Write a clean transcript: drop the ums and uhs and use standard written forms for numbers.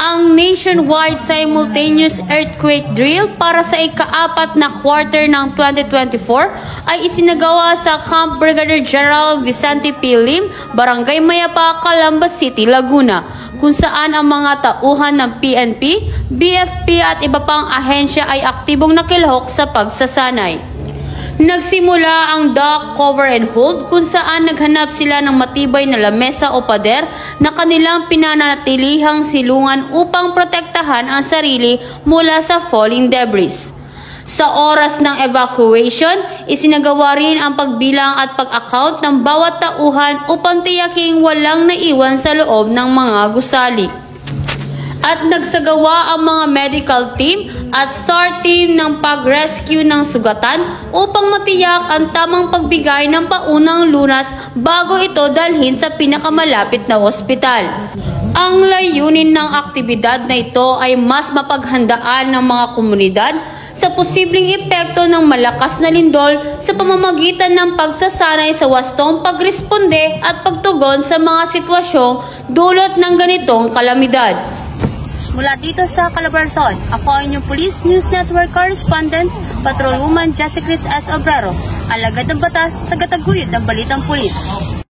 ang nationwide simultaneous earthquake drill para sa ika-4 na quarter ng 2024 ay isinagawa sa Camp Brigadier General Vicente P. Lim, Barangay Mayapa, Calamba City, Laguna, kung saan ang mga tauhan ng PNP, BFP at iba pang ahensya ay aktibong nakilahok sa pagsasanay. Nagsimula ang dock cover and hold kung saan naghanap sila ng matibay na lamesa o pader na kanilang pinanatilihang silungan upang protektahan ang sarili mula sa falling debris. Sa oras ng evacuation, isinagawa rin ang pagbilang at pag-account ng bawat tauhan upang tiyaking walang naiwan sa loob ng mga gusali. At nagsagawa ang mga medical team at SAR team ng pag-rescue ng sugatan upang matiyak ang tamang pagbigay ng paunang lunas bago ito dalhin sa pinakamalapit na ospital. Ang layunin ng aktibidad na ito ay mas mapaghandaan ng mga komunidad sa posibleng epekto ng malakas na lindol sa pamamagitan ng pagsasanay sa wastong pagresponde at pagtugon sa mga sitwasyong dulot ng ganitong kalamidad. Mula dito sa Calabarzon, ako ang inyong Police News Network Correspondent, Patrolwoman Jessica S. Obrero, alagad ng batas, tagataguyod ng Balitang Pulis.